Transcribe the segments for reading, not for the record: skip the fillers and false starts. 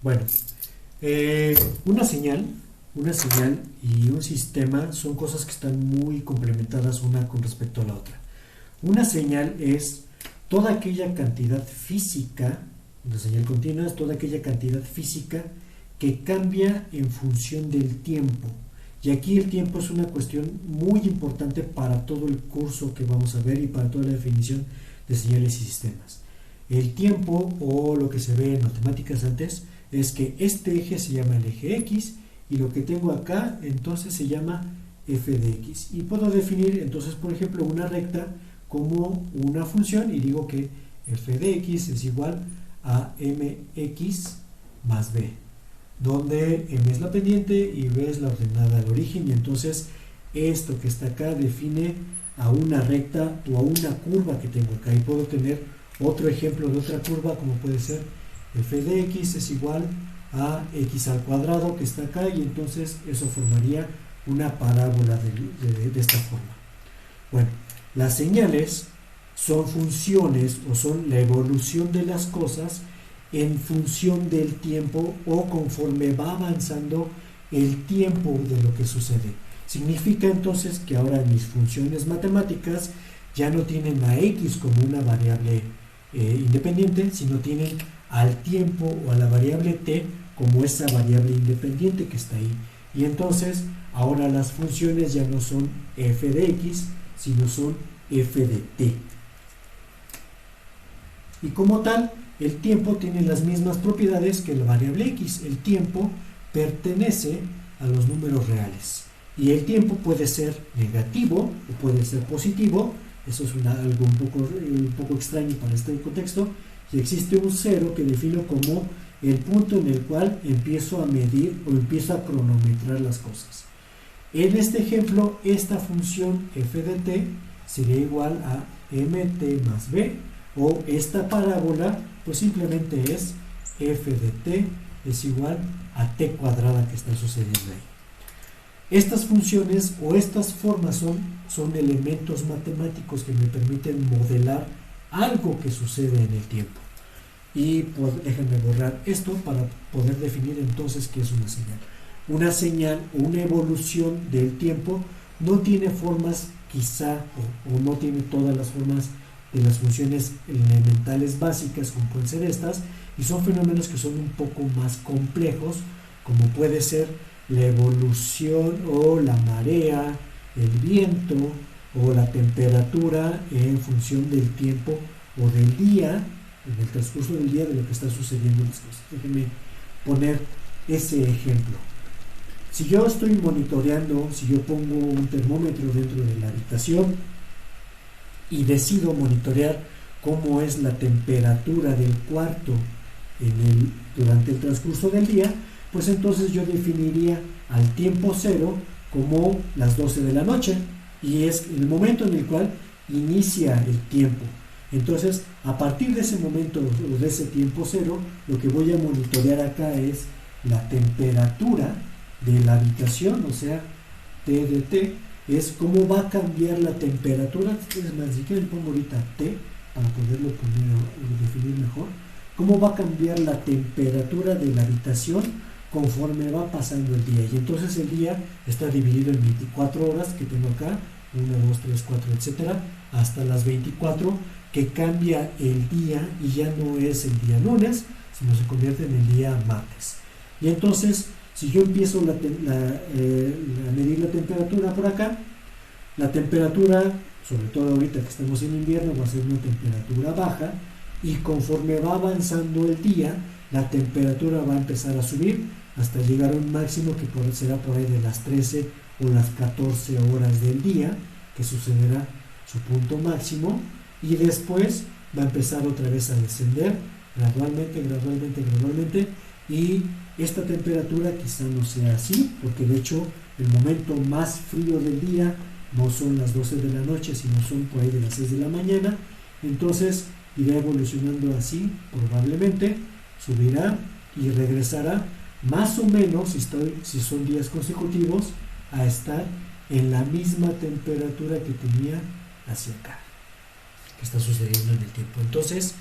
Bueno, eh, una señal, una señal y un sistema son cosas que están muy complementadas una con respecto a la otra. Una señal es toda aquella cantidad física, una señal continua es toda aquella cantidad física que cambia en función del tiempo. Y aquí el tiempo es una cuestión muy importante para todo el curso que vamos a ver y para toda la definición de señales y sistemas. El tiempo, o lo que se ve en matemáticas antes, es que este eje se llama el eje X y lo que tengo acá entonces se llama f de X. Y puedo definir entonces, por ejemplo, una recta como una función y digo que f de X es igual a mx más b, donde m es la pendiente y b es la ordenada al origen, y entonces esto que está acá define a una recta o a una curva que tengo acá. Y puedo tener otro ejemplo de otra curva como puede ser f de X es igual a x al cuadrado que está acá, y entonces eso formaría una parábola de esta forma. Bueno, las señales son funciones o son la evolución de las cosas en función del tiempo o conforme va avanzando el tiempo de lo que sucede. Significa entonces que ahora mis funciones matemáticas ya no tienen a x como una variable independiente, sino tienen al tiempo o a la variable t como esa variable independiente que está ahí. Y entonces ahora las funciones ya no son f de x, sino son f de t. Y como tal, el tiempo tiene las mismas propiedades que la variable x. El tiempo pertenece a los números reales. Y el tiempo puede ser negativo o puede ser positivo. Eso es algo un poco extraño para este contexto. Y existe un cero que defino como el punto en el cual empiezo a medir o empiezo a cronometrar las cosas. En este ejemplo, esta función f de t sería igual a mt más b, o esta parábola pues simplemente es f de t es igual a t cuadrada que está sucediendo ahí. Estas funciones o estas formas son elementos matemáticos que me permiten modelar algo que sucede en el tiempo. Y pues, déjenme borrar esto para poder definir entonces qué es una señal. Una señal o una evolución del tiempo no tiene formas quizá o no tiene todas las formas de las funciones elementales básicas como pueden ser estas, y son fenómenos que son un poco más complejos, como puede ser la evolución o la marea, el viento o la temperatura en función del tiempo o del día, en el transcurso del día de lo que está sucediendo en las cosas. Déjenme poner ese ejemplo. Si yo estoy monitoreando, si yo pongo un termómetro dentro de la habitación y decido monitorear cómo es la temperatura del cuarto durante el transcurso del día, pues entonces yo definiría al tiempo cero como las 12 de la noche, y es el momento en el cual inicia el tiempo. Entonces, a partir de ese momento o de ese tiempo cero, lo que voy a monitorear acá es la temperatura de la habitación, o sea, T de T, es cómo va a cambiar la temperatura. Es más, si quieren pongo ahorita T para poderlo definir mejor. Cómo va a cambiar la temperatura de la habitación conforme va pasando el día. Y entonces el día está dividido en 24 horas que tengo acá, 1, 2, 3, 4, etcétera, hasta las 24, que cambia el día y ya no es el día lunes, sino se convierte en el día martes. Y entonces, si yo empiezo a medir la temperatura por acá, la temperatura, sobre todo ahorita que estamos en invierno, va a ser una temperatura baja, y conforme va avanzando el día, la temperatura va a empezar a subir hasta llegar a un máximo que será por ahí de las 13 o las 14 horas del día, que sucederá su punto máximo, y después va a empezar otra vez a descender gradualmente, y esta temperatura quizá no sea así, porque de hecho el momento más frío del día no son las 12 de la noche, sino son por ahí de las 6 de la mañana. Entonces irá evolucionando así, probablemente subirá y regresará más o menos, si son días consecutivos, a estar en la misma temperatura que tenía hacia acá, que está sucediendo en el tiempo. Entonces,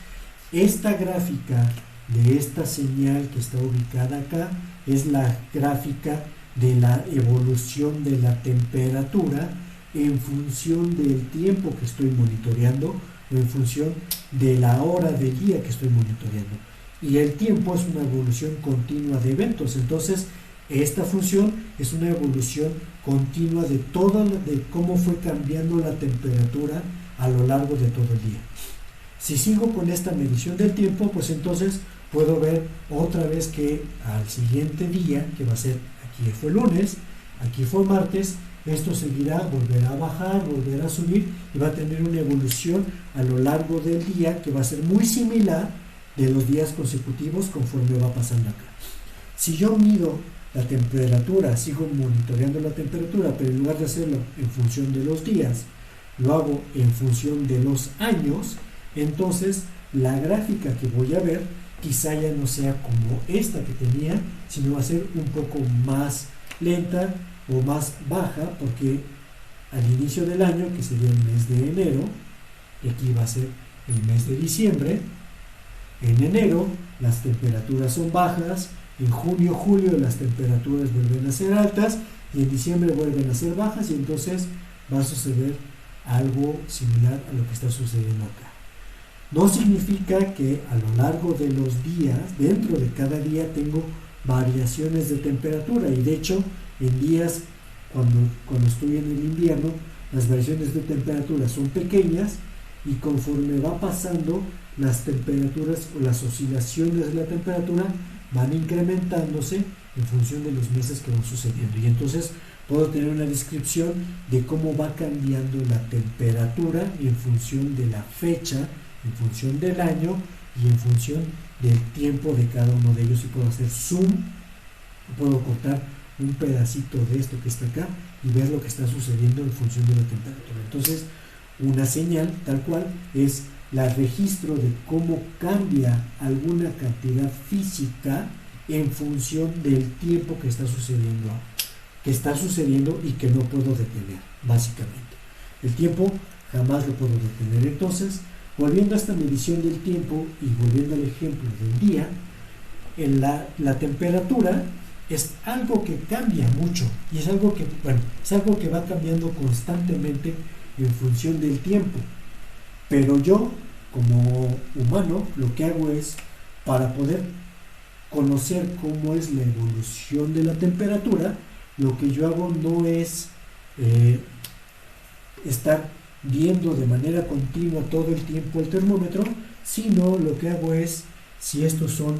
esta gráfica de esta señal que está ubicada acá es la gráfica de la evolución de la temperatura en función del tiempo que estoy monitoreando o en función de la hora del día que estoy monitoreando. Y el tiempo es una evolución continua de eventos. Entonces, esta función es una evolución continua de cómo fue cambiando la temperatura a lo largo de todo el día. Si sigo con esta medición del tiempo, pues entonces puedo ver otra vez que al siguiente día, que va a ser, aquí fue lunes, aquí fue martes, esto seguirá, volverá a bajar, volverá a subir y va a tener una evolución a lo largo del día que va a ser muy similar de los días consecutivos conforme va pasando acá. Si yo mido la temperatura, sigo monitoreando la temperatura, pero en lugar de hacerlo en función de los días, lo hago en función de los años, entonces la gráfica que voy a ver quizá ya no sea como esta que tenía, sino va a ser un poco más lenta o más baja, porque al inicio del año, que sería el mes de enero, y aquí va a ser el mes de diciembre, en enero las temperaturas son bajas, en junio, julio las temperaturas vuelven a ser altas y en diciembre vuelven a ser bajas, y entonces va a suceder algo similar a lo que está sucediendo acá. No significa que a lo largo de los días, dentro de cada día, tengo variaciones de temperatura, y de hecho en días cuando estoy en el invierno las variaciones de temperatura son pequeñas, y conforme va pasando las temperaturas o las oscilaciones de la temperatura van incrementándose en función de los meses que van sucediendo, y entonces puedo tener una descripción de cómo va cambiando la temperatura en función de la fecha, en función del año y en función del tiempo de cada uno de ellos, y puedo hacer zoom, puedo cortar un pedacito de esto que está acá y ver lo que está sucediendo en función de la temperatura. Entonces, una señal tal cual es el registro de cómo cambia alguna cantidad física en función del tiempo que está sucediendo y que no puedo detener, básicamente. El tiempo jamás lo puedo detener. Entonces, volviendo a esta medición del tiempo y volviendo al ejemplo del día, la temperatura es algo que cambia mucho, y es algo que va cambiando constantemente en función del tiempo. Pero yo, como humano, lo que hago es, para poder conocer cómo es la evolución de la temperatura, lo que yo hago no es estar viendo de manera continua todo el tiempo el termómetro, sino lo que hago es, si estos son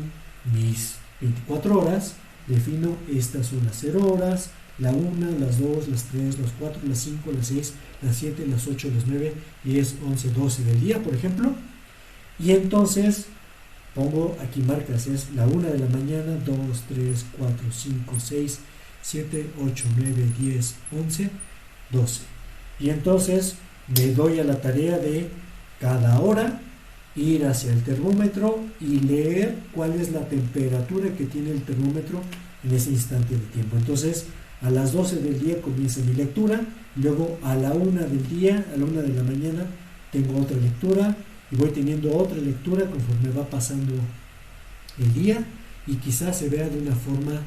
mis 24 horas, defino estas son las 0 horas, la 1, las 2, las 3, las 4, las 5, las 6, las 7, las 8, las 9, 10, 11, 12 del día, por ejemplo, y entonces pongo aquí marcas, es la 1 de la mañana, 2, 3, 4, 5, 6, 7, 8, 9, 10, 11, 12, y entonces me doy a la tarea de cada hora ir hacia el termómetro y leer cuál es la temperatura que tiene el termómetro en ese instante de tiempo. Entonces, a las 12 del día comienza mi lectura, luego a la 1 del día, a la 1 de la mañana, tengo otra lectura, y voy teniendo otra lectura conforme va pasando el día, y quizás se vea de una forma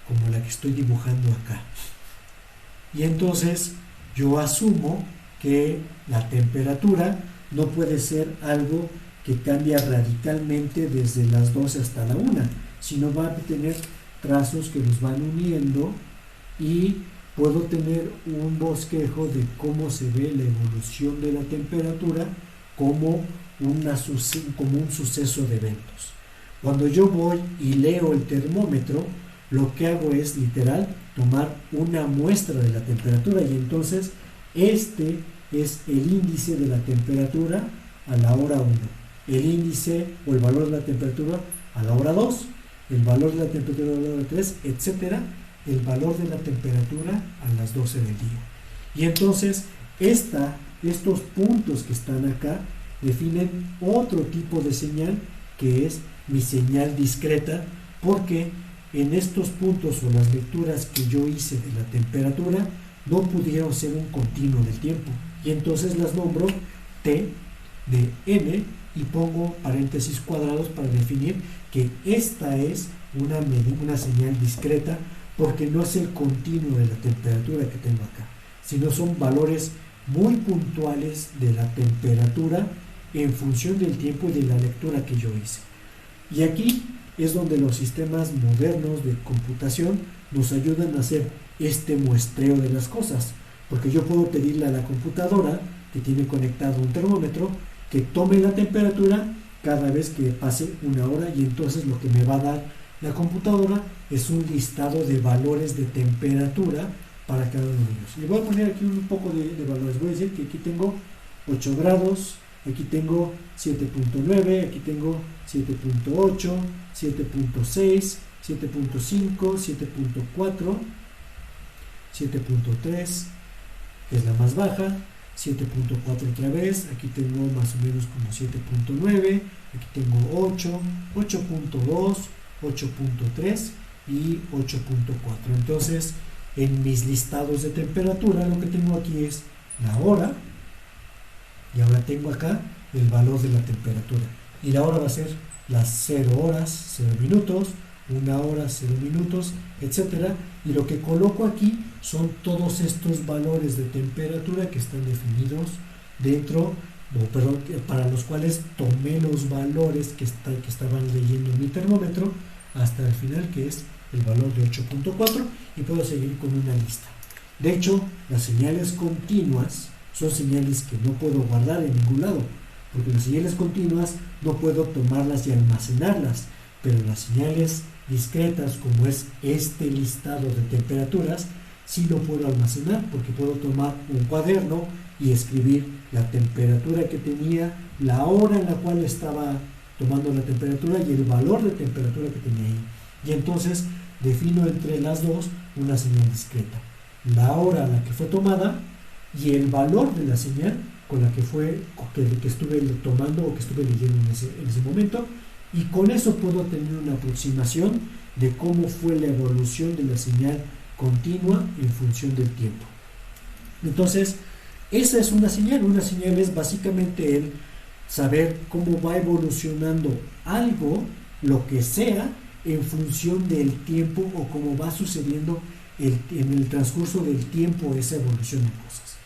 como la que estoy dibujando acá. Y entonces yo asumo que la temperatura no puede ser algo que cambia radicalmente desde las 12 hasta la 1, sino va a tener trazos que los van uniendo, y puedo tener un bosquejo de cómo se ve la evolución de la temperatura como un suceso de eventos. Cuando yo voy y leo el termómetro, lo que hago es literal tomar una muestra de la temperatura, y entonces este es el índice de la temperatura a la hora 1, el índice o el valor de la temperatura a la hora 2, el valor de la temperatura a la hora 3, etcétera, el valor de la temperatura a las 12 del día. Y entonces estos puntos que están acá definen otro tipo de señal, que es mi señal discreta, porque en estos puntos o las lecturas que yo hice de la temperatura no pudieron ser un continuo del tiempo, y entonces las nombro T de N y pongo paréntesis cuadrados para definir que esta es una señal discreta, porque no es el continuo de la temperatura que tengo acá, sino son valores muy puntuales de la temperatura en función del tiempo y de la lectura que yo hice. Y aquí es donde los sistemas modernos de computación nos ayudan a hacer este muestreo de las cosas, porque yo puedo pedirle a la computadora que tiene conectado un termómetro que tome la temperatura cada vez que pase una hora, y entonces lo que me va a dar la computadora es un listado de valores de temperatura para cada uno de ellos. Y voy a poner aquí un poco de valores. Voy a decir que aquí tengo 8 grados, aquí tengo 7.9, aquí tengo 7.8, 7.6, 7.5, 7.4, 7.3, que es la más baja, 7.4 otra vez, aquí tengo más o menos como 7.9, aquí tengo 8, 8.2, 8.3 y 8.4. Entonces, en mis listados de temperatura lo que tengo aquí es la hora, y ahora tengo acá el valor de la temperatura, y la hora va a ser las 0 horas, 0 minutos, 1 hora, 0 minutos, etcétera, y lo que coloco aquí son todos estos valores de temperatura que están definidos dentro, para los cuales tomé los valores que estaban leyendo en mi termómetro hasta el final, que es el valor de 8.4, y puedo seguir con una lista. De hecho, las señales continuas son señales que no puedo guardar en ningún lado, porque las señales continuas no puedo tomarlas y almacenarlas, pero las señales discretas, como es este listado de temperaturas, sí lo puedo almacenar, porque puedo tomar un cuaderno y escribir la temperatura que tenía, la hora en la cual estaba tomando la temperatura y el valor de temperatura que tenía ahí. Y entonces defino entre las dos una señal discreta: la hora a la que fue tomada y el valor de la señal con la que estuve tomando o que estuve leyendo en ese momento, y con eso puedo tener una aproximación de cómo fue la evolución de la señal continua en función del tiempo. Entonces, esa es una señal. Una señal es básicamente el saber cómo va evolucionando algo, lo que sea, en función del tiempo, o cómo va sucediendo en el transcurso del tiempo esa evolución de cosas.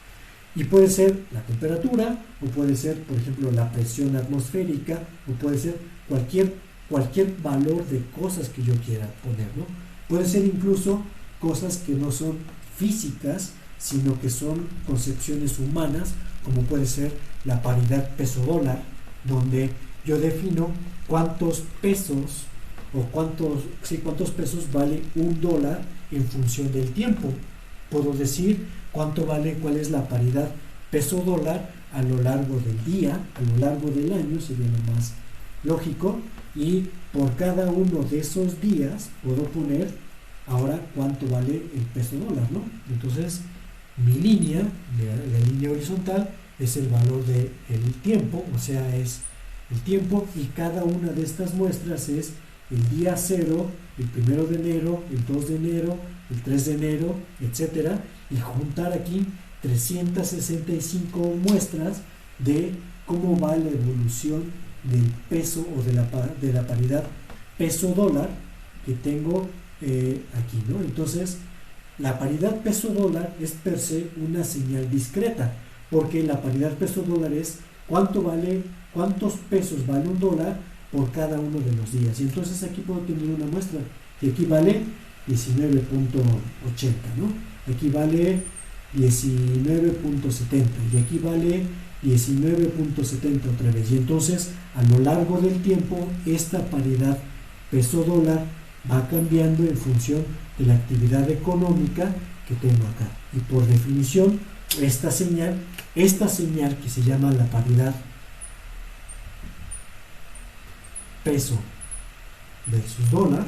Y puede ser la temperatura, o puede ser, por ejemplo, la presión atmosférica, o puede ser cualquier valor de cosas que yo quiera poner, ¿no? Puede ser incluso cosas que no son físicas, sino que son concepciones humanas, como puede ser la paridad peso-dólar, donde yo defino cuántos pesos cuántos pesos vale un dólar en función del tiempo. Puedo decir cuál es la paridad peso-dólar a lo largo del día, a lo largo del año, sería lo más lógico, y por cada uno de esos días puedo poner ahora cuánto vale el peso-dólar, ¿no? Entonces, mi línea, la línea horizontal, es el valor del tiempo, o sea, es el tiempo, y cada una de estas muestras es el día 0, el 1 de enero, el 2 de enero, el 3 de enero, etcétera, y juntar aquí 365 muestras de cómo va la evolución del peso o de la paridad peso-dólar que tengo aquí, ¿no? Entonces, la paridad peso-dólar es per se una señal discreta, porque la paridad peso-dólar es cuántos pesos vale un dólar por cada uno de los días. Y entonces aquí puedo tener una muestra que aquí vale 19.80, ¿no? Aquí vale 19.70 y aquí vale 19.70 otra vez. Y entonces, a lo largo del tiempo, esta paridad peso-dólar va cambiando en función de la actividad económica que tengo acá. Y por definición, esta señal que se llama la paridad peso versus dólar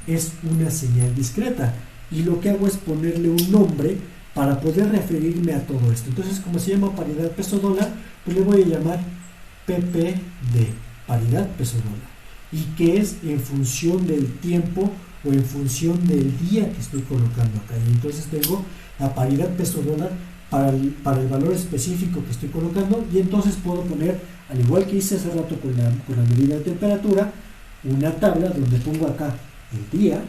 es una señal discreta, y lo que hago es ponerle un nombre para poder referirme a todo esto. Entonces, como se llama paridad peso-dólar, pues le voy a llamar PPD, paridad peso-dólar, y que es en función del tiempo o en función del día que estoy colocando acá. Y entonces tengo la paridad peso-dólar para el valor específico que estoy colocando, y entonces puedo poner al igual que hice hace rato con la medida de temperatura, una tabla donde pongo acá el día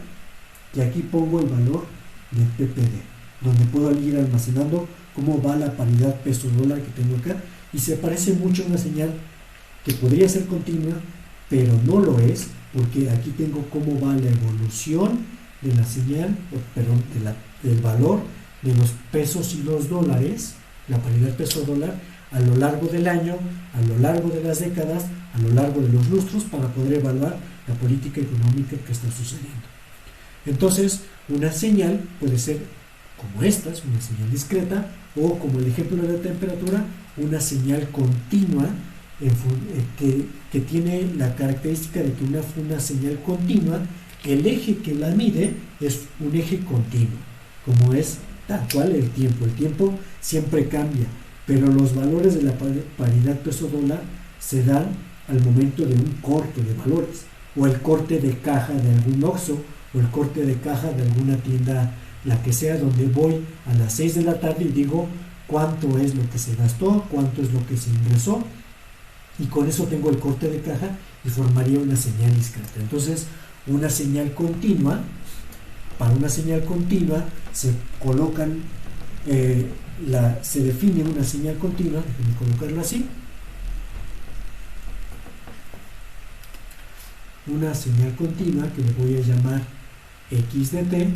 y aquí pongo el valor de PPD, donde puedo ir almacenando cómo va la paridad peso-dólar que tengo acá, y se parece mucho a una señal que podría ser continua, pero no lo es, porque aquí tengo cómo va la evolución de la señal, perdón, del valor de los pesos y los dólares, la paridad peso-dólar, a lo largo del año, a lo largo de las décadas, a lo largo de los lustros, para poder evaluar la política económica que está sucediendo. Entonces, una señal puede ser como estas, una señal discreta, o como el ejemplo de la temperatura, una señal continua que tiene la característica de que una señal continua, el eje que la mide es un eje continuo, como es tal cual el tiempo. El tiempo siempre cambia, pero los valores de la paridad peso-dólar se dan al momento de un corte de valores, o el corte de caja de algún Oxxo, o el corte de caja de alguna tienda, la que sea, donde voy a las 6 de la tarde y digo cuánto es lo que se gastó, cuánto es lo que se ingresó, y con eso tengo el corte de caja y formaría una señal discreta. Entonces, una señal continua, para una señal continua se colocan, se define una señal continua, déjenme colocarlo así, una señal continua que le voy a llamar x de t,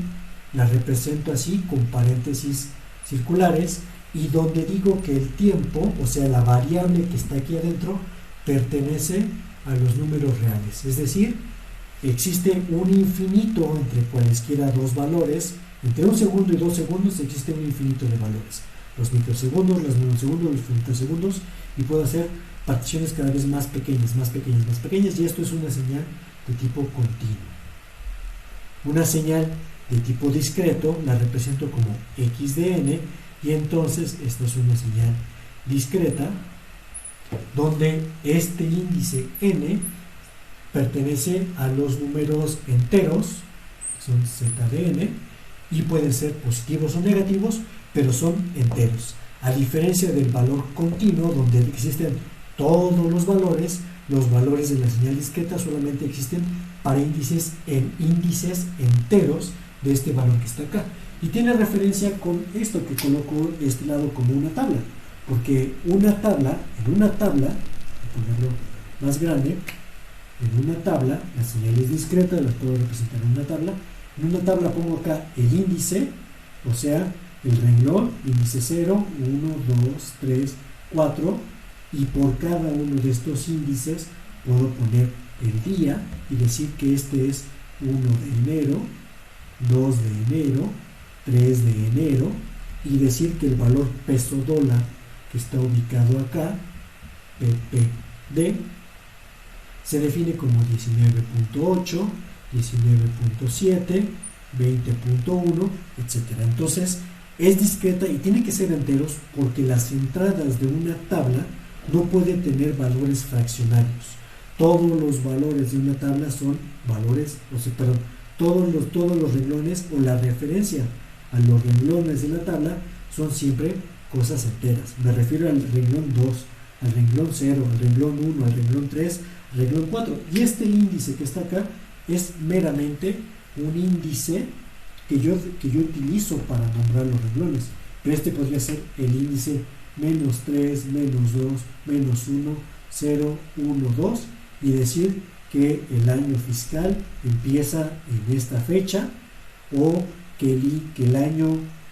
la represento así con paréntesis circulares, y donde digo que el tiempo, o sea la variable que está aquí adentro, pertenece a los números reales, es decir, existe un infinito entre cualesquiera dos valores, entre 1 segundo y 2 segundos existe un infinito de valores, los microsegundos, los nanosegundos, los femtosegundos, y puedo hacer particiones cada vez más pequeñas, más pequeñas, más pequeñas, y esto es una señal de tipo continuo. Una señal de tipo discreto la represento como x de n, y entonces esta es una señal discreta donde este índice n pertenece a los números enteros, son z de n, y pueden ser positivos o negativos, pero son enteros, a diferencia del valor continuo donde existen todos los valores de la señal discreta solamente existen para índices enteros de este valor que está acá. Y tiene referencia con esto que coloco de este lado como una tabla, porque en una tabla, voy a ponerlo más grande, en una tabla, la señal es discreta, la puedo representar en una tabla. En una tabla pongo acá el índice, o sea, el renglón, índice 0, 1, 2, 3, 4, y por cada uno de estos índices puedo poner el día y decir que este es 1 de enero, 2 de enero, 3 de enero, y decir que el valor peso dólar que está ubicado acá, PPD, se define como 19.8, 19.7, 20.1, etc. Entonces es discreta y tiene que ser enteros, porque las entradas de una tabla no pueden tener valores fraccionarios. Todos los valores de una tabla son valores, todos los renglones, o la referencia a los renglones de la tabla, son siempre cosas enteras. Me refiero al renglón 2, al renglón 0, al renglón 1, al renglón 3, al renglón 4. Y este índice que está acá es meramente un índice que yo utilizo para nombrar los renglones. Pero este podría ser el índice menos 3, menos 2, menos 1, 0, 1, 2, y decir que el año fiscal empieza en esta fecha, o que el año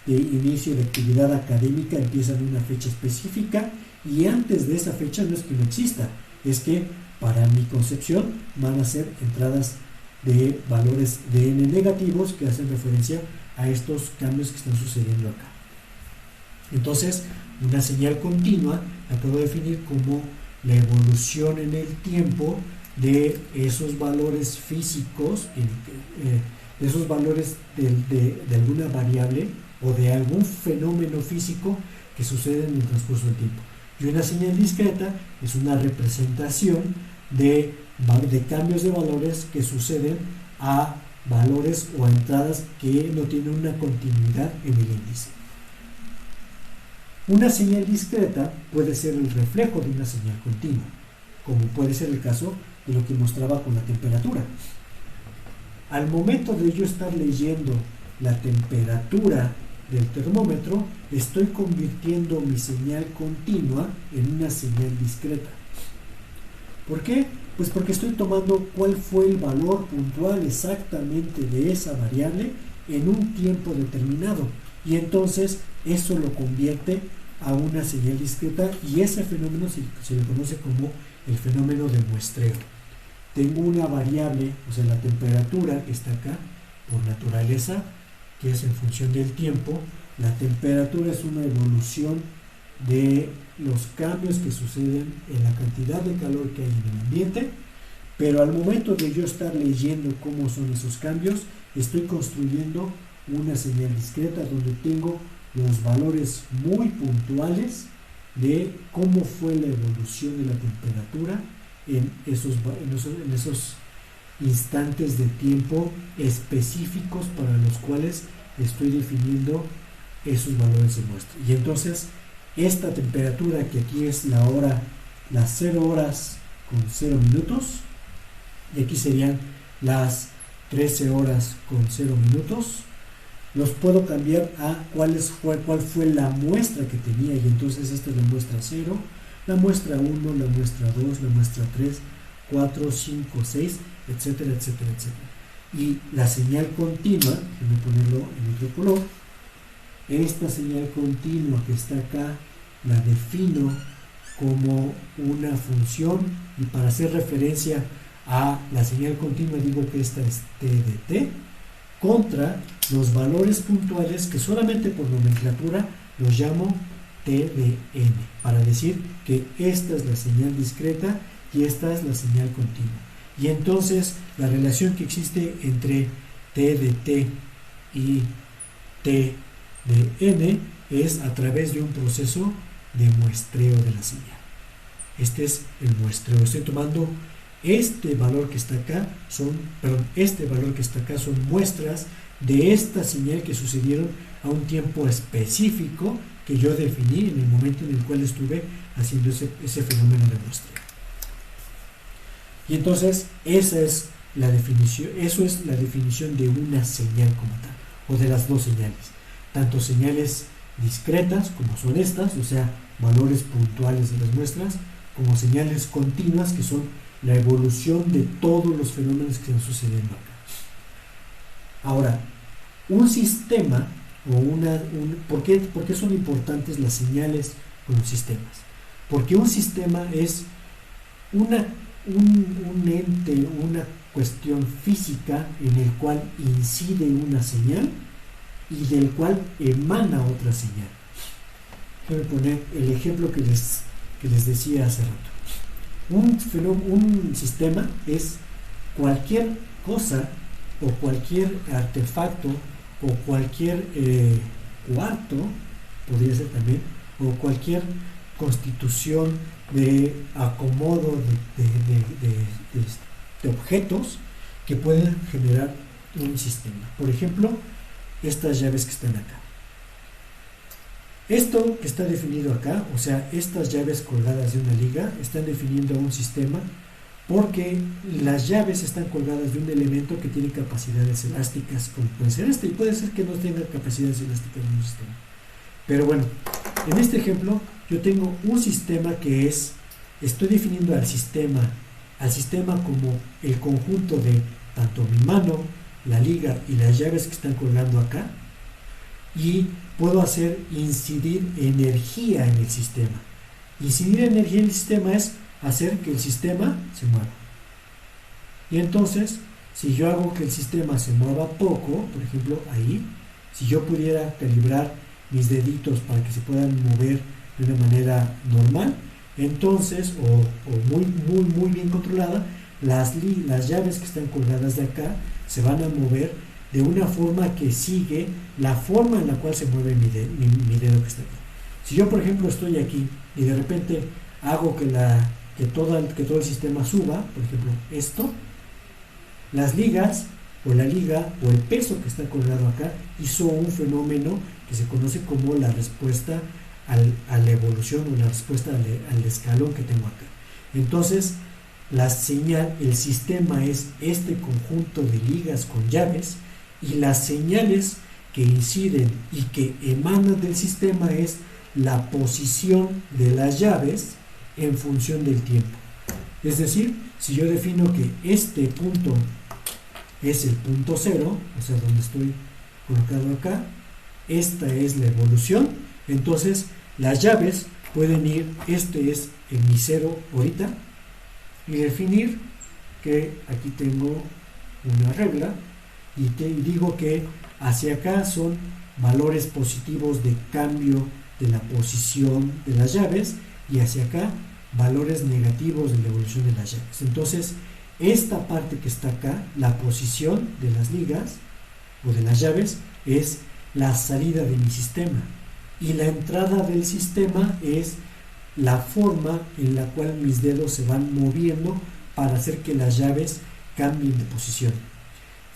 de inicio de actividad académica empieza en una fecha específica, y antes de esa fecha no es que no exista, es que para mi concepción van a ser entradas de valores de n negativos que hacen referencia a estos cambios que están sucediendo acá. Entonces, una señal continua la puedo definir como la evolución en el tiempo de esos valores físicos, de esos valores de alguna variable o de algún fenómeno físico que sucede en el transcurso del tiempo. Y una señal discreta es una representación de cambios de valores que suceden a valores o a entradas que no tienen una continuidad en el índice. Una señal discreta puede ser el reflejo de una señal continua. como puede ser el caso de lo que mostraba con la temperatura. Al momento de yo estar leyendo la temperatura del termómetro, estoy convirtiendo mi señal continua en una señal discreta. ¿Por qué? Pues porque estoy tomando cuál fue el valor puntual exactamente de esa variable en un tiempo determinado, y entonces eso lo convierte a una señal discreta, y ese fenómeno se le conoce como el fenómeno de muestreo. Tengo una variable, o sea, la temperatura que está acá, por naturaleza, que es en función del tiempo. La temperatura es una evolución de los cambios que suceden en la cantidad de calor que hay en el ambiente, pero al momento de yo estar leyendo cómo son esos cambios, estoy construyendo una señal discreta donde tengo los valores muy puntuales de cómo fue la evolución de la temperatura en esos instantes de tiempo específicos para los cuales estoy definiendo esos valores de muestra. Y entonces esta temperatura, que aquí es la hora, las 0 horas con 0 minutos, y aquí serían las 13 horas con 0 minutos, los puedo cambiar a cuál fue la muestra que tenía, y entonces esta es la muestra 0, la muestra 1, la muestra 2, la muestra 3, 4, 5, 6, etcétera, etcétera, etcétera. Y la señal continua, déjenme ponerlo en otro color, esta señal continua que está acá, la defino como una función, y para hacer referencia a la señal continua digo que esta es t de t, contra los valores puntuales que solamente por nomenclatura los llamo t de n, para decir que esta es la señal discreta y esta es la señal continua. Y entonces la relación que existe entre t de t y t de n es a través de un proceso de muestreo de la señal. Este es el muestreo. Estoy tomando este valor que está acá, este valor que está acá son muestras de esta señal que sucedieron a un tiempo específico que yo definí en el momento en el cual estuve haciendo ese fenómeno de muestreo. Y entonces esa es la definición, eso es la definición de una señal como tal, o de las dos señales, tanto señales discretas como son estas, o sea, valores puntuales de las muestras, como señales continuas, que son la evolución de todos los fenómenos que están sucediendo acá. Ahora, un sistema ¿por qué son importantes las señales con los sistemas? Porque un sistema es un ente, una cuestión física en el cual incide una señal y del cual emana otra señal. Voy a poner el ejemplo que les decía hace rato. Un sistema es cualquier cosa o cualquier artefacto o cualquier cuarto, podría ser también, o cualquier constitución de acomodo de objetos que pueden generar un sistema. Por ejemplo, estas llaves que están acá. Esto que está definido acá, o sea, estas llaves colgadas de una liga, están definiendo un sistema porque las llaves están colgadas de un elemento que tiene capacidades elásticas, como puede ser este, y puede ser que no tenga capacidades elásticas en un sistema. Pero bueno, en este ejemplo yo tengo un sistema que estoy definiendo al sistema como el conjunto de tanto mi mano, la liga y las llaves que están colgando acá, y puedo hacer incidir energía en el sistema. Incidir energía en el sistema es hacer que el sistema se mueva. Y entonces, si yo hago que el sistema se mueva poco, por ejemplo ahí, si yo pudiera calibrar mis deditos para que se puedan mover de una manera normal, entonces, o muy bien controlada, las llaves que están colgadas de acá se van a mover de una forma que sigue la forma en la cual se mueve mi dedo que está aquí. Si yo, por ejemplo, estoy aquí y de repente hago que todo el sistema suba, por ejemplo, esto, las ligas, o la liga, o el peso que está colgado acá, hizo un fenómeno que se conoce como la respuesta a la evolución, o la respuesta al escalón que tengo acá. Entonces, la señal, el sistema es este conjunto de ligas con llaves, y las señales que inciden y que emanan del sistema es la posición de las llaves en función del tiempo. Es decir, si yo defino que este punto es el punto cero, o sea, donde estoy colocado acá, esta es la evolución, entonces las llaves pueden ir, este es en mi cero ahorita, y definir que aquí tengo una regla y digo que hacia acá son valores positivos de cambio de la posición de las llaves, y hacia acá valores negativos de la evolución de las llaves. Entonces, esta parte que está acá, la posición de las ligas o de las llaves, es la salida de mi sistema, y la entrada del sistema es la forma en la cual mis dedos se van moviendo para hacer que las llaves cambien de posición.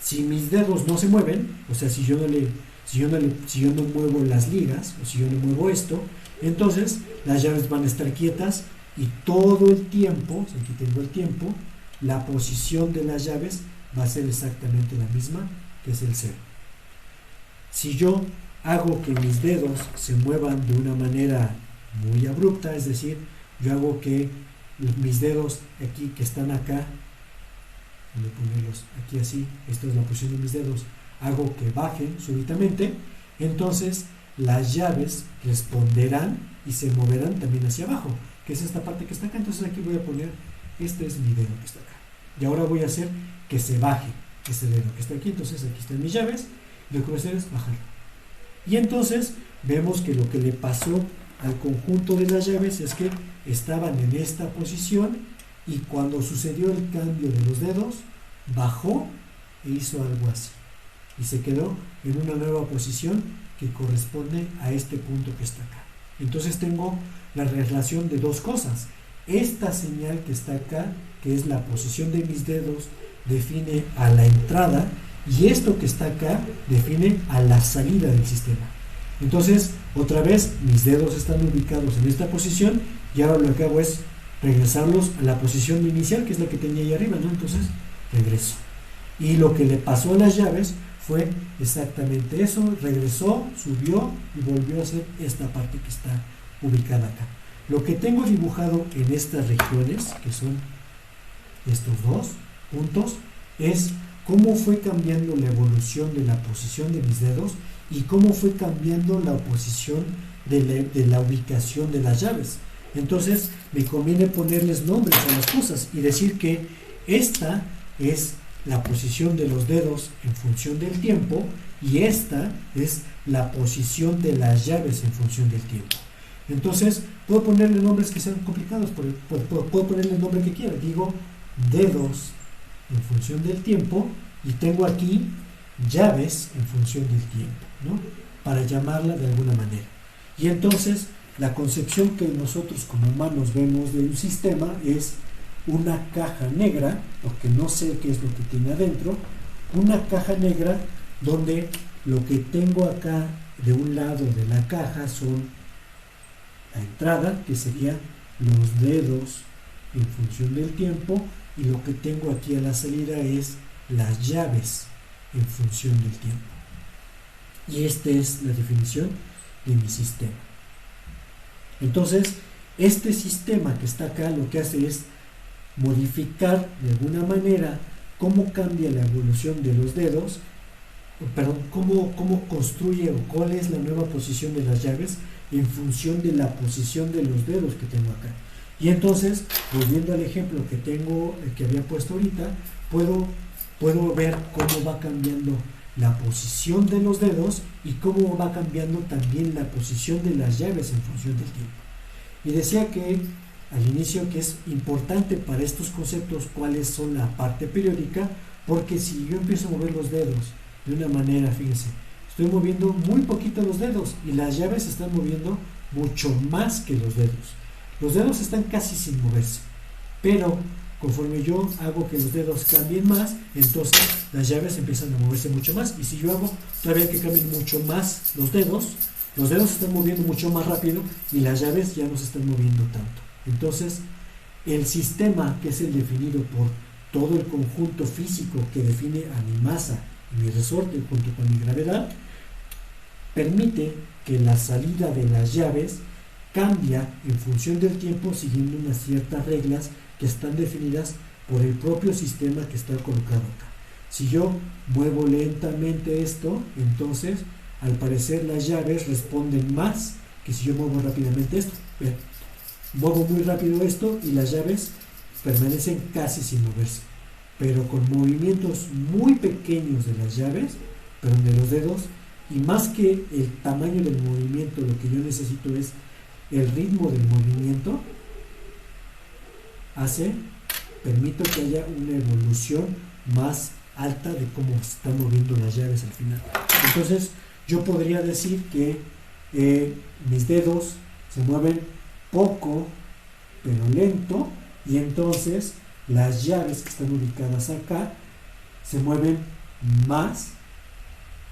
Si mis dedos no se mueven, o sea, si yo no muevo las ligas, o si yo no muevo esto, entonces las llaves van a estar quietas, y todo el tiempo, aquí tengo el tiempo, la posición de las llaves va a ser exactamente la misma, que es el 0. Si yo hago que mis dedos se muevan de una manera muy abrupta, es decir, yo hago que mis dedos aquí que están acá, voy a ponerlos aquí así, esta es la posición de mis dedos, hago que bajen súbitamente, entonces las llaves responderán y se moverán también hacia abajo, que es esta parte que está acá. Entonces aquí voy a poner, este es mi dedo que está acá, y ahora voy a hacer que se baje ese dedo que está aquí. Entonces aquí están mis llaves, y lo que voy a hacer es bajarlo, y entonces vemos que lo que le pasó al conjunto de las llaves es que estaban en esta posición, y cuando sucedió el cambio de los dedos, bajó e hizo algo así, y se quedó en una nueva posición que corresponde a este punto que está acá. Entonces tengo la relación de dos cosas. Esta señal que está acá, que es la posición de mis dedos, define a la entrada, y esto que está acá define a la salida del sistema. Entonces, otra vez, mis dedos están ubicados en esta posición, y ahora lo que hago es regresarlos a la posición inicial, que es la que tenía ahí arriba, ¿no? Entonces, regreso. Y lo que le pasó a las llaves fue exactamente eso, regresó, subió y volvió a hacer esta parte que está ubicada acá. Lo que tengo dibujado en estas regiones, que son estos dos puntos, es cómo fue cambiando la evolución de la posición de mis dedos y cómo fue cambiando la posición de la ubicación de las llaves. Entonces me conviene ponerles nombres a las cosas y decir que esta es la posición de los dedos en función del tiempo, y esta es la posición de las llaves en función del tiempo. Entonces puedo ponerle nombres que sean complicados, puedo ponerle el nombre que quiera. Digo dedos en función del tiempo, y tengo aquí llaves en función del tiempo, ¿no? Para llamarla de alguna manera. Y entonces la concepción que nosotros como humanos vemos de un sistema es una caja negra, porque no sé qué es lo que tiene adentro, una caja negra donde lo que tengo acá de un lado de la caja son la entrada, que serían los dedos en función del tiempo, y lo que tengo aquí a la salida es las llaves en función del tiempo. Y esta es la definición de mi sistema. Entonces, este sistema que está acá lo que hace es modificar de alguna manera cómo cambia la evolución de los dedos, cómo construye o cuál es la nueva posición de las llaves en función de la posición de los dedos que tengo acá. Y entonces, volviendo al ejemplo que tengo, que había puesto ahorita, puedo ver cómo va cambiando la posición de los dedos y cómo va cambiando también la posición de las llaves en función del tiempo. Y decía que al inicio que es importante para estos conceptos cuáles son la parte periódica, porque si yo empiezo a mover los dedos de una manera, fíjense, estoy moviendo muy poquito los dedos y las llaves se están moviendo mucho más que los dedos. Los dedos están casi sin moverse, pero conforme yo hago que los dedos cambien más, entonces las llaves empiezan a moverse mucho más. Y si yo hago todavía que cambien mucho más los dedos se están moviendo mucho más rápido y las llaves ya no se están moviendo tanto. Entonces, el sistema, que es el definido por todo el conjunto físico que define a mi masa y mi resorte junto con mi gravedad, permite que la salida de las llaves cambia en función del tiempo siguiendo unas ciertas reglas que están definidas por el propio sistema que está colocado acá. Si yo muevo lentamente esto, entonces al parecer las llaves responden más que si yo muevo rápidamente esto. Vean, muevo muy rápido esto y las llaves permanecen casi sin moverse, pero con movimientos muy pequeños de las llaves, perdón, de los dedos, y más que el tamaño del movimiento, lo que yo necesito es el ritmo del movimiento, permito que haya una evolución más alta de cómo se están moviendo las llaves al final. Entonces yo podría decir que mis dedos se mueven poco pero lento, y entonces las llaves que están ubicadas acá se mueven más,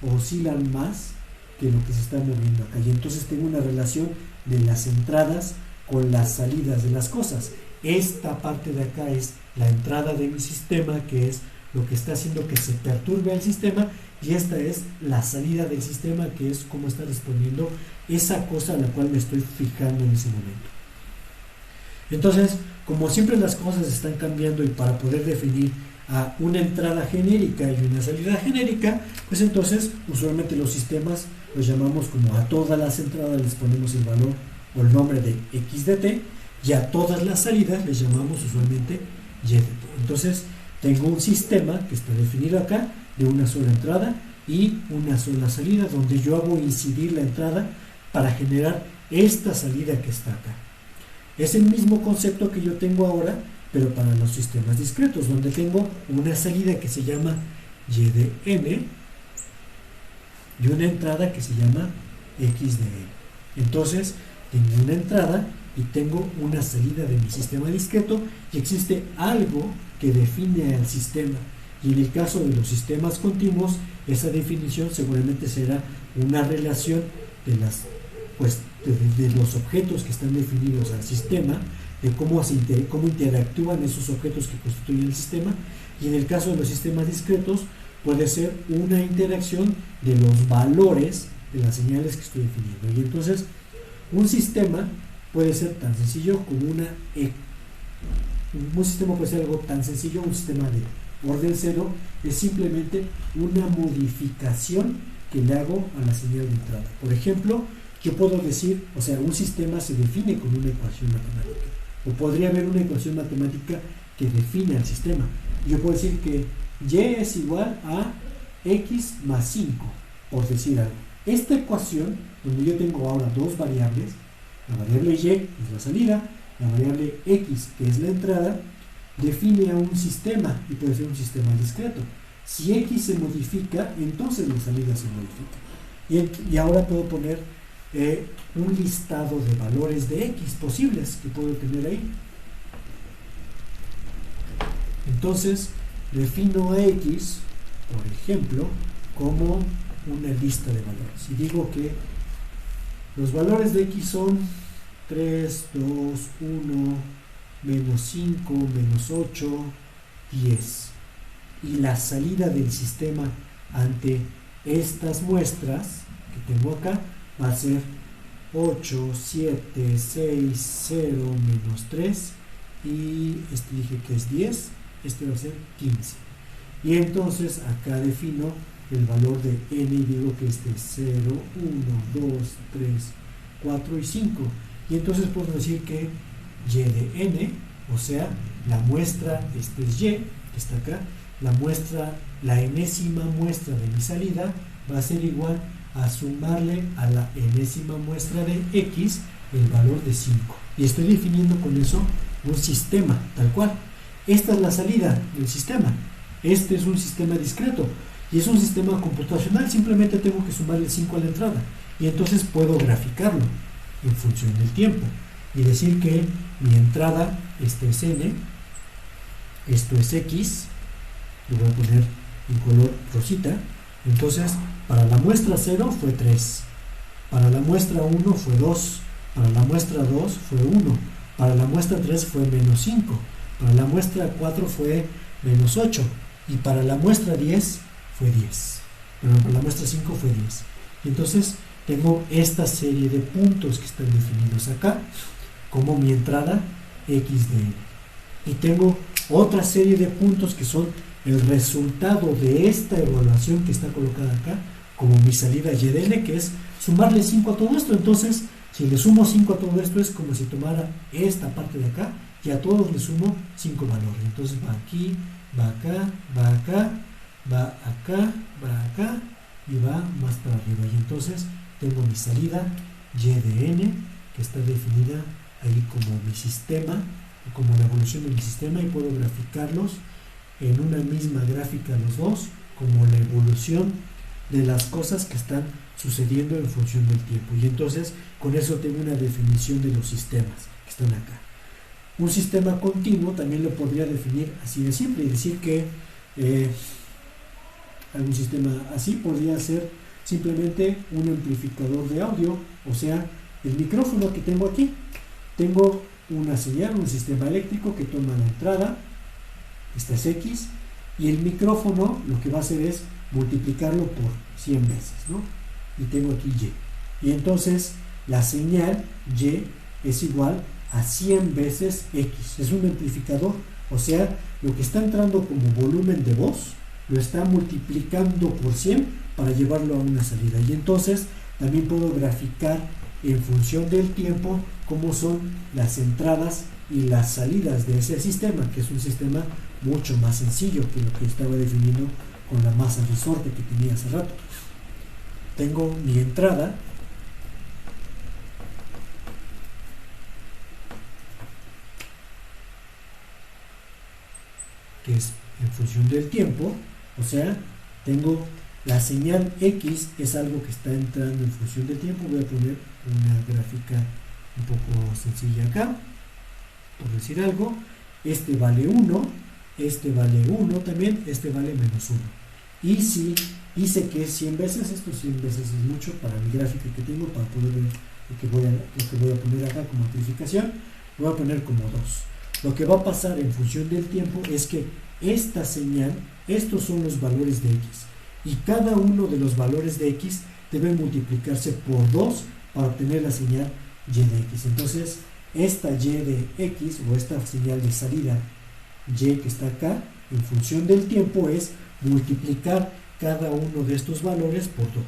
oscilan más que lo que se está moviendo acá, y entonces tengo una relación de las entradas con las salidas de las cosas. Esta parte de acá es la entrada de mi sistema, que es lo que está haciendo que se perturbe el sistema, y esta es la salida del sistema, que es cómo está respondiendo esa cosa a la cual me estoy fijando en ese momento. Entonces, como siempre las cosas están cambiando, y para poder definir a una entrada genérica y una salida genérica, pues entonces usualmente los sistemas los llamamos como a todas las entradas les ponemos el valor o el nombre de x de t, y a todas las salidas les llamamos usualmente y de t. Entonces tengo un sistema que está definido acá de una sola entrada y una sola salida, donde yo hago incidir la entrada para generar esta salida que está acá. Es el mismo concepto que yo tengo ahora, pero para los sistemas discretos, donde tengo una salida que se llama y de n y una entrada que se llama x de n. Entonces tengo una entrada y tengo una salida de mi sistema discreto, y existe algo que define al sistema, y en el caso de los sistemas continuos esa definición seguramente será una relación de los objetos que están definidos al sistema, de cómo interactúan esos objetos que constituyen el sistema, y en el caso de los sistemas discretos puede ser una interacción de los valores de las señales que estoy definiendo. Y entonces un sistema puede ser tan sencillo como un sistema puede ser algo tan sencillo, un sistema de orden cero es simplemente una modificación que le hago a la señal de entrada. Por ejemplo, yo puedo decir, o sea, un sistema se define con una ecuación matemática, o podría haber una ecuación matemática que define al sistema. Yo puedo decir que y es igual a x más 5, por decir algo. Esta ecuación, donde yo tengo ahora dos variables, la variable y es la salida, la variable x, que es la entrada, define a un sistema, y puede ser un sistema discreto. Si x se modifica, entonces la salida se modifica. Y ahora puedo poner un listado de valores de x posibles que puedo tener ahí. Entonces defino a x, por ejemplo, como una lista de valores, y digo que los valores de x son 3, 2, 1, menos 5, menos 8, 10, y la salida del sistema ante estas muestras que tengo acá va a ser 8, 7, 6, 0, menos 3, y este dije que es 10, este va a ser 15. Y entonces acá defino el valor de n y digo que este es 0, 1, 2, 3, 4 y 5. Y entonces puedo decir que y de n, o sea, la muestra, este es y, que está acá, la enésima muestra de mi salida va a ser igual a sumarle a la enésima muestra de x el valor de 5. Y estoy definiendo con eso un sistema, tal cual. Esta es la salida del sistema. Este es un sistema discreto y es un sistema computacional. Simplemente tengo que sumarle 5 a la entrada, y entonces puedo graficarlo en función del tiempo y decir que mi entrada, esto es n, esto es x, lo voy a poner en color rosita. Entonces para la muestra 0 fue 3, para la muestra 1 fue 2, para la muestra 2 fue 1, Para la muestra 3 fue menos 5. Para la muestra 4 fue menos 8. Y para la muestra 10 fue 10. Pero para la muestra 5 fue 10. Y entonces tengo esta serie de puntos que están definidos acá como mi entrada x de n. Y tengo otra serie de puntos que son el resultado de esta evaluación que está colocada acá como mi salida y de n, que es sumarle 5 a todo esto. Entonces, si le sumo 5 a todo esto, es como si tomara esta parte de acá y a todos le sumo 5 valores. Entonces va aquí, va acá, va acá, va acá, va acá y va más para arriba. Y entonces tengo mi salida y de n, que está definida ahí como mi sistema, como la evolución de mi sistema, y puedo graficarlos en una misma gráfica los dos como la evolución de las cosas que están sucediendo en función del tiempo. Y entonces con eso tengo una definición de los sistemas que están acá. Un sistema continuo también lo podría definir así de simple y decir que algún sistema así podría ser simplemente un amplificador de audio, o sea, el micrófono que tengo aquí. Tengo una señal, un sistema eléctrico que toma la entrada, esta es X, y el micrófono lo que va a hacer es multiplicarlo por 100 veces, ¿no? Y tengo aquí Y. Y entonces la señal Y es igual a 100 veces X. Es un amplificador, o sea, lo que está entrando como volumen de voz lo está multiplicando por 100 para llevarlo a una salida. Y entonces también puedo graficar en función del tiempo cómo son las entradas y las salidas de ese sistema, que es un sistema mucho más sencillo que lo que estaba definiendo con la masa resorte que tenía hace rato. Tengo mi entrada, que es en función del tiempo, o sea, tengo la señal X, es algo que está entrando en función del tiempo. Voy a poner una gráfica un poco sencilla acá, por decir algo. Este vale 1, este vale 1 también, este vale menos 1. Y si dice que es 100 veces, esto 100 veces es mucho para mi gráfica que tengo, para poder ver lo que voy a poner acá como amplificación, lo voy a poner como 2. Lo que va a pasar en función del tiempo es que esta señal, estos son los valores de X, y cada uno de los valores de X debe multiplicarse por 2 para obtener la señal Y de X. Entonces, esta Y de X, o esta señal de salida Y que está acá, en función del tiempo, es multiplicar cada uno de estos valores por 2.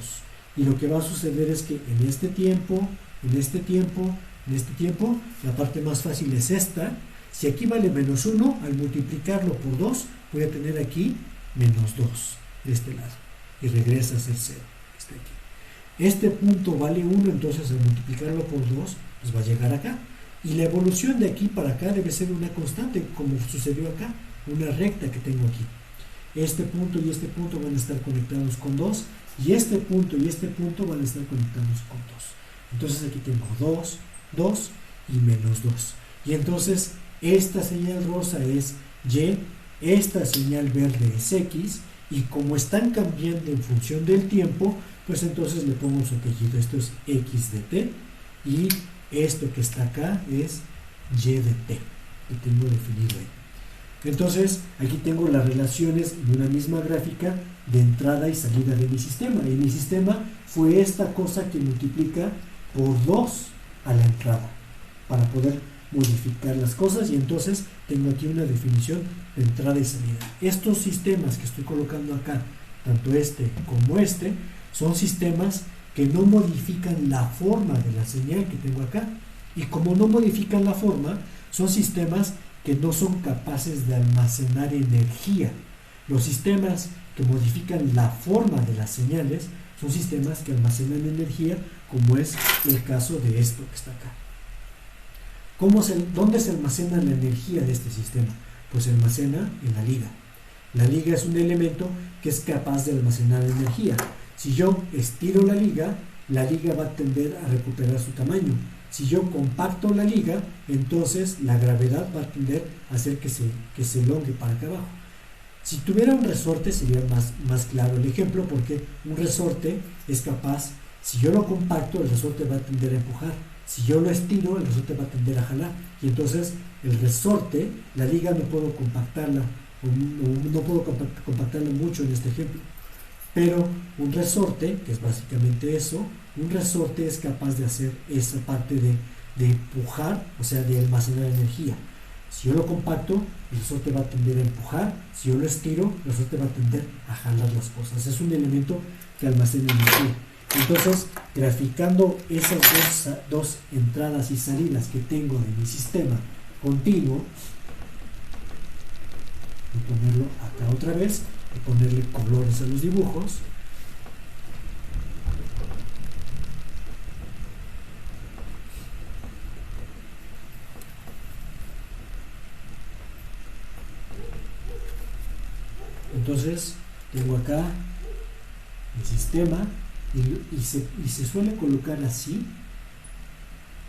Y lo que va a suceder es que en este tiempo, en este tiempo, en este tiempo, la parte más fácil es esta. Si aquí vale menos 1, al multiplicarlo por 2, voy a tener aquí menos 2 de este lado. Y regresa a ser 0. Está aquí. Este punto vale 1, entonces al multiplicarlo por 2, pues va a llegar acá. Y la evolución de aquí para acá debe ser una constante, como sucedió acá, una recta que tengo aquí. Este punto y este punto van a estar conectados con 2, y este punto y este punto van a estar conectados con 2. Entonces aquí tengo 2, 2 y menos 2. Y entonces esta señal rosa es Y, esta señal verde es X, y como están cambiando en función del tiempo, pues entonces le pongo su apellido. Esto es X de t, y esto que está acá es Y de t, que tengo definido ahí. Entonces aquí tengo las relaciones de una misma gráfica de entrada y salida de mi sistema, y mi sistema fue esta cosa que multiplica por 2 a la entrada para poder modificar las cosas. Y entonces tengo aquí una definición de entrada y salida. Estos sistemas que estoy colocando acá, tanto este como este, son sistemas que no modifican la forma de la señal que tengo acá, y como no modifican la forma, son sistemas que no son capaces de almacenar energía. Los sistemas que modifican la forma de las señales son sistemas que almacenan energía, como es el caso de esto que está acá. ¿Dónde se almacena la energía de este sistema? Pues se almacena en la liga. La liga es un elemento que es capaz de almacenar energía. Si yo estiro la liga va a tender a recuperar su tamaño. Si yo compacto la liga, entonces la gravedad va a tender a hacer que se elongue para acá abajo. Si tuviera un resorte sería más claro el ejemplo, porque un resorte es capaz Si yo lo compacto, el resorte va a tender a empujar. Si yo lo estiro, el resorte va a tender a jalar. Y entonces el resorte, la liga no puedo compactarla, o no puedo compactarla mucho en este ejemplo. Pero un resorte, que es básicamente eso, un resorte es capaz de hacer esa parte de empujar, o sea, de almacenar energía. Si yo lo compacto, el resorte va a tender a empujar. Si yo lo estiro, el resorte va a tender a jalar las cosas. Es un elemento que almacena energía. Entonces, graficando esas dos entradas y salidas que tengo de mi sistema continuo, voy a ponerlo acá otra vez, voy a ponerle colores a los dibujos. Entonces, tengo acá el sistema y se suele colocar así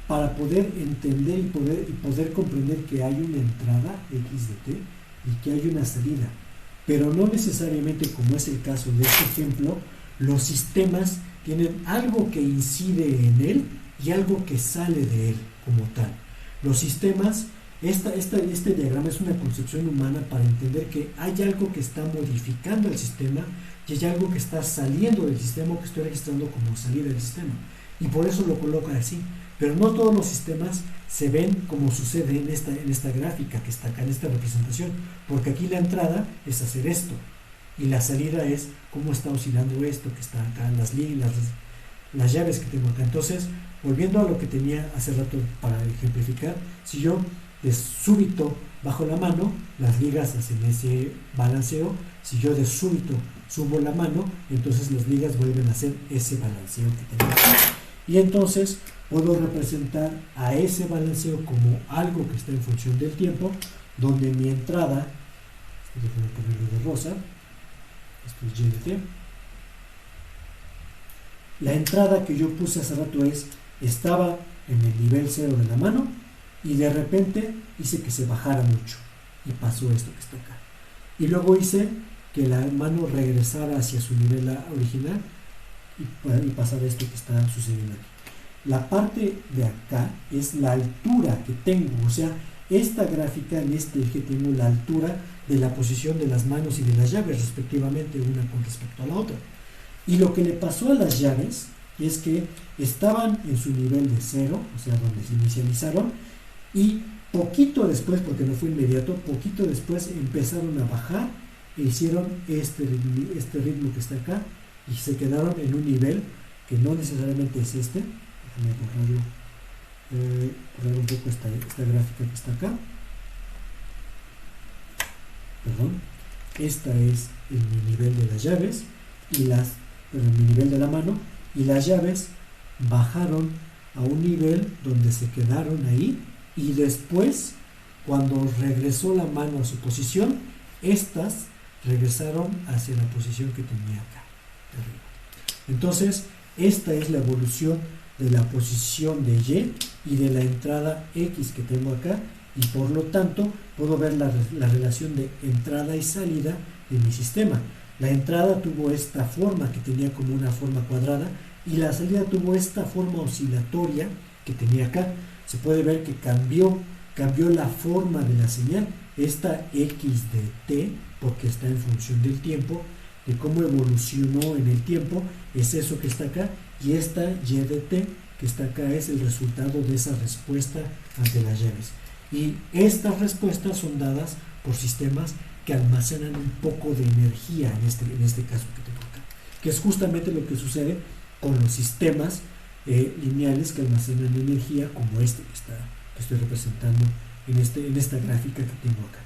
para poder entender y poder comprender que hay una entrada X de T y que hay una salida. Pero no necesariamente, como es el caso de este ejemplo, los sistemas tienen algo que incide en él y algo que sale de él como tal. Los sistemas, este diagrama es una concepción humana para entender que hay algo que está modificando el sistema y hay algo que está saliendo del sistema que estoy registrando como salida del sistema. Y por eso lo coloco así. Pero no todos los sistemas se ven como sucede en esta gráfica que está acá, en esta representación. Porque aquí la entrada es hacer esto. Y la salida es cómo está oscilando esto que está acá, las llaves que tengo acá. Entonces, volviendo a lo que tenía hace rato para ejemplificar, si yo de súbito bajo la mano, las ligas hacen ese balanceo. Si yo de súbito subo la mano, entonces las ligas vuelven a hacer ese balanceo que tenemos. Y entonces puedo representar a ese balanceo como algo que está en función del tiempo, donde mi entrada, déjenme ponerlo de rosa, esto es Y de T. La entrada que yo puse hace rato estaba en el nivel 0 de la mano y de repente hice que se bajara mucho y pasó esto que está acá. Y luego hice que la mano regresara hacia su nivel original y pasara esto que está sucediendo aquí. La parte de acá es la altura que tengo, o sea, esta gráfica en este eje tengo la altura de la posición de las manos y de las llaves respectivamente, una con respecto a la otra. Y lo que le pasó a las llaves es que estaban en su nivel de 0, o sea, donde se inicializaron, y poquito después, porque no fue inmediato, poquito después empezaron a bajar e hicieron este ritmo que está acá y se quedaron en un nivel que no necesariamente es este. Déjame borrar un poco esta gráfica que está acá. Perdón. Esta es mi nivel de las llaves y mi nivel de la mano, y las llaves bajaron a un nivel donde se quedaron ahí, y después, cuando regresó la mano a su posición, estas regresaron hacia la posición que tenía acá arriba. Entonces, esta es la evolución de la posición de Y y de la entrada X que tengo acá, y por lo tanto puedo ver la relación de entrada y salida de mi sistema. La entrada tuvo esta forma que tenía como una forma cuadrada, y la salida tuvo esta forma oscilatoria que tenía acá. Se puede ver que cambió la forma de la señal, esta X de T, porque está en función del tiempo, de cómo evolucionó en el tiempo, es eso que está acá, y esta Y de T que está acá es el resultado de esa respuesta ante las llaves. Y estas respuestas son dadas por sistemas que almacenan un poco de energía en este caso que tengo acá, que es justamente lo que sucede con los sistemas lineales que almacenan energía, como que estoy representando en esta gráfica que tengo acá.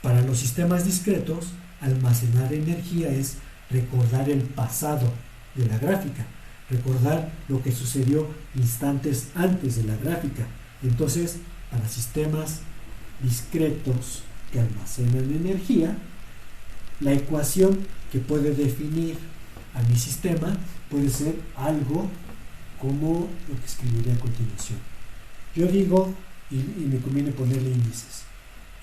Para los sistemas discretos, almacenar energía es recordar el pasado de la gráfica, recordar lo que sucedió instantes antes de la gráfica. Entonces, para sistemas discretos que almacenan energía, la ecuación que puede definir a mi sistema puede ser algo como lo que escribiré a continuación. Yo digo, y me conviene ponerle índices,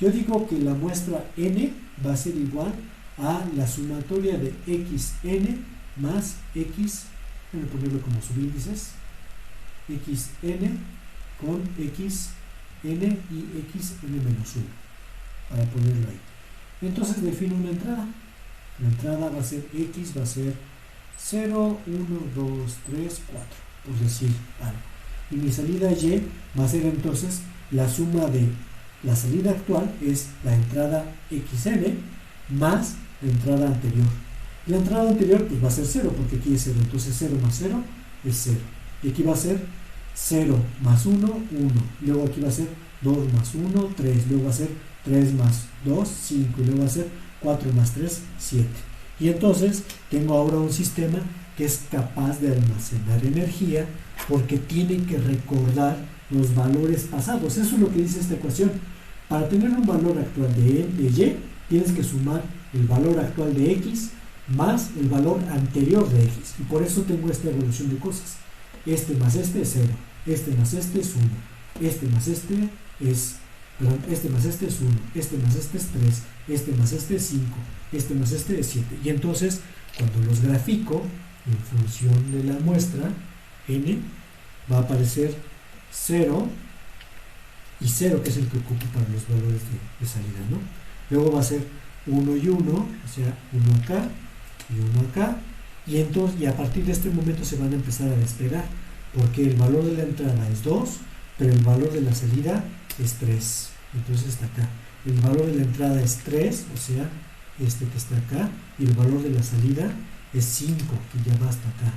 yo digo que la muestra n va a ser igual a la sumatoria de xn más xn. voy a ponerlo como subíndices, xn con xn y xn-1, para ponerlo ahí. Entonces defino una entrada. La entrada va a ser x, va a ser 0, 1, 2, 3, 4, por decir algo. Y mi salida y va a ser entonces la suma de la salida actual, es la entrada xn más la entrada anterior. La entrada anterior pues va a ser 0, porque aquí es 0, entonces 0 más 0 es 0. Y aquí va a ser 0 más 1, 1. Luego aquí va a ser 2 más 1, 3. Luego va a ser 3 más 2, 5. Y luego va a ser 4 más 3, 7. Y entonces tengo ahora un sistema que es capaz de almacenar energía porque tiene que recordar los valores pasados. Eso es lo que dice esta ecuación. Para tener un valor actual de y, tienes que sumar el valor actual de x más el valor anterior de x. Y por eso tengo esta evolución de cosas. Este más este es 0. Este más este es 1. Este más este es... Perdón, este más este es 1. Este más este es 3. Este más este es 5. Este más este es 7. Y entonces, cuando los grafico en función de la muestra, n, va a aparecer 0 y 0, que es el que ocupo para los valores de salida, ¿no? Luego va a ser 1 y 1, o sea, 1 acá y 1 acá, y entonces, y a partir de este momento se van a empezar a despegar, porque el valor de la entrada es 2, pero el valor de la salida es 3, entonces está acá. El valor de la entrada es 3, o sea, este que está acá, y el valor de la salida es 5, que ya va hasta acá.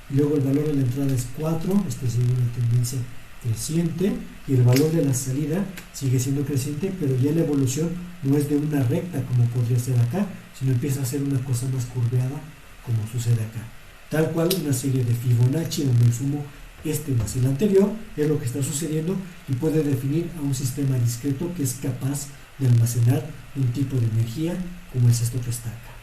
Y luego el valor de la entrada es 4, este sigue una tendencia creciente, y el valor de la salida sigue siendo creciente, pero ya la evolución no es de una recta como podría ser acá, sino empieza a ser una cosa más curveada como sucede acá. Tal cual una serie de Fibonacci donde sumo este más el anterior es lo que está sucediendo, y puede definir a un sistema discreto que es capaz de almacenar un tipo de energía como es esto que está acá.